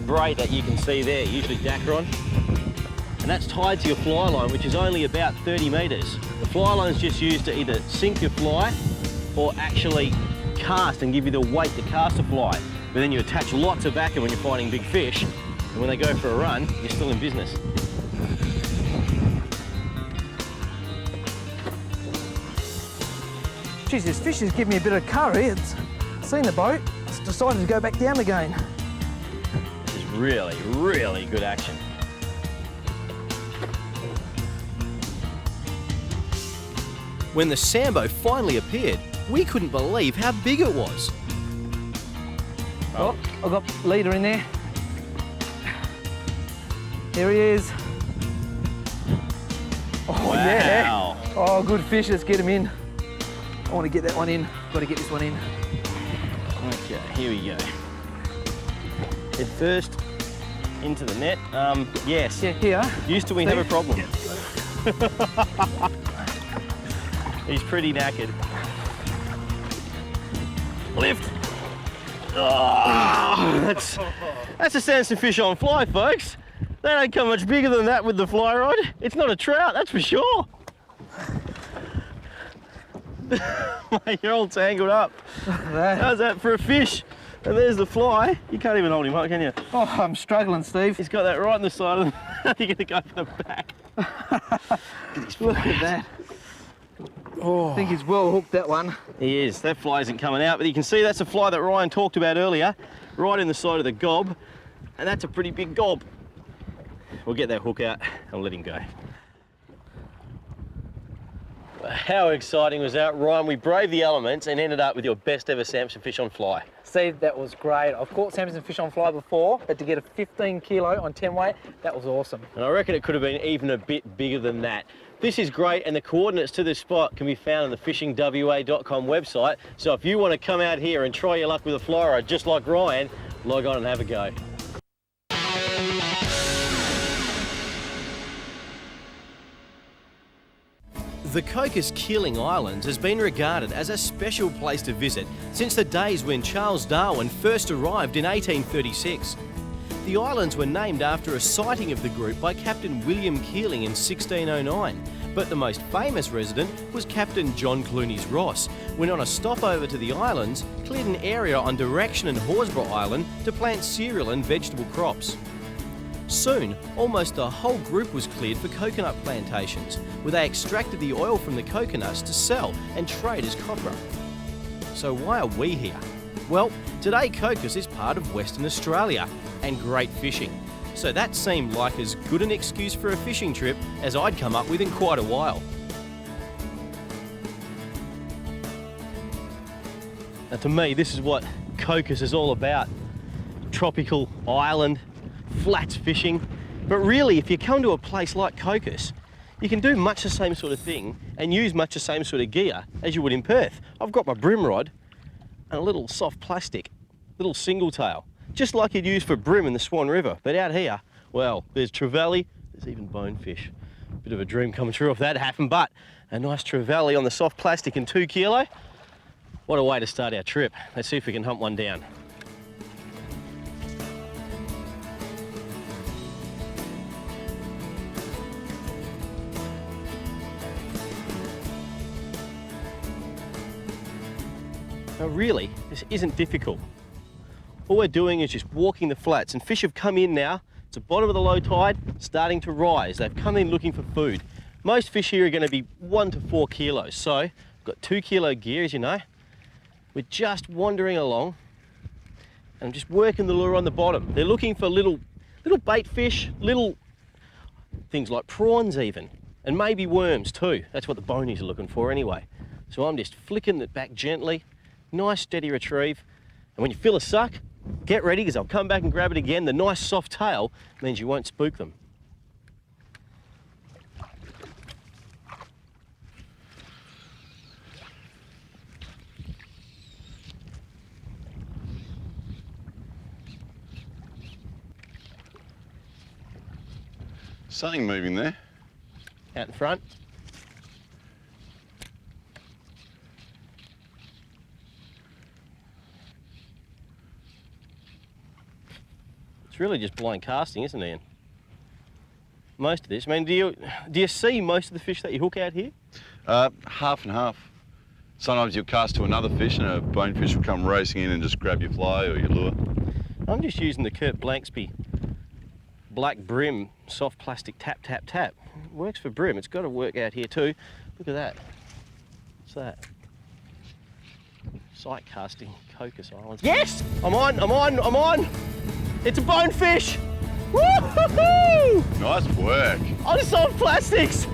braid that you can see there, usually Dacron, and that's tied to your fly line, which is only about 30 metres. The fly line is just used to either sink your fly or actually cast and give you the weight to cast a fly. But then you attach lots of backer when you're fighting big fish, and when they go for a run, you're still in business. Geez, this fish is giving me a bit of curry. It's seen the boat, it's decided to go back down again. This is really, really good action. When the Sambo finally appeared, we couldn't believe how big it was. Oh, I've got leader in there. Here he is. Oh, Wow. Yeah. Oh, good fish. Let's get him in. I want to get that one in. Got to get this one in. Okay, here we go. Head first into the net. Yes. Yeah, here. Used to we have a problem. He's pretty knackered. Lift. Oh, that's a Samson fish on fly, folks. They don't come much bigger than that with the fly rod. It's not a trout, that's for sure. Mate, you're all tangled up. How's that for a fish? And there's the fly. You can't even hold him up, can you? Oh, I'm struggling, Steve. He's got that right on the side of him. You're gonna go for the back. Look at that. Oh. I think he's well hooked, that one. He is. That fly isn't coming out, but you can see that's a fly that Ryan talked about earlier, right in the side of the gob, and that's a pretty big gob. We'll get that hook out and let him go. How exciting was that, Ryan? We braved the elements and ended up with your best ever Samson fish on fly. Steve, that was great. I've caught Samson fish on fly before, but to get a 15 kilo on 10 weight, that was awesome. And I reckon it could have been even a bit bigger than that. This is great, and the coordinates to this spot can be found on the fishingwa.com website. So if you want to come out here and try your luck with a fly rod just like Ryan, log on and have a go. The Cocos Keeling Islands has been regarded as a special place to visit since the days when Charles Darwin first arrived in 1836. The islands were named after a sighting of the group by Captain William Keeling in 1609, but the most famous resident was Captain John Clunies Ross, when on a stopover to the islands, cleared an area on Direction and Horsburgh Island to plant cereal and vegetable crops. Soon, almost the whole group was cleared for coconut plantations, where they extracted the oil from the coconuts to sell and trade as copra. So why are we here? Well, today Cocos is part of Western Australia and great fishing. So that seemed like as good an excuse for a fishing trip as I'd come up with in quite a while. Now to me, this is what Cocos is all about. Tropical island, flats fishing. But really, if you come to a place like Cocos, you can do much the same sort of thing and use much the same sort of gear as you would in Perth. I've got my brim rod and a little soft plastic, little single tail, just like you'd use for brim in the Swan River. But out here, well, there's trevally, there's even bonefish. Bit of a dream coming true if that happened, but a nice trevally on the soft plastic and 2 kilo. What a way to start our trip. Let's see if we can hunt one down. Now really, this isn't difficult. All we're doing is just walking the flats, and fish have come in now. It's the bottom of the low tide, starting to rise. They've come in looking for food. Most fish here are going to be 1 to 4 kilos. So, I've got 2 kilo gear, as you know. We're just wandering along, and I'm just working the lure on the bottom. They're looking for little bait fish, little things like prawns even, and maybe worms too. That's what the bonies are looking for anyway. So I'm just flicking it back gently. Nice steady retrieve, and when you feel a suck, get ready because I'll come back and grab it again. The nice soft tail means you won't spook them. Something moving there. Out in front. It's really just blind casting, isn't it, Ian? Most of this. I mean, do you see most of the fish that you hook out here? Half and half. Sometimes you'll cast to another fish and a bonefish will come racing in and just grab your fly or your lure. I'm just using the Kurt Blanksby black brim soft plastic tap, tap, tap. It works for brim. It's got to work out here too. Look at that. What's that? Sight casting, Cocos Islands. Yes! I'm on! It's a bonefish! Woo-hoo-hoo! Nice work. On soft plastics!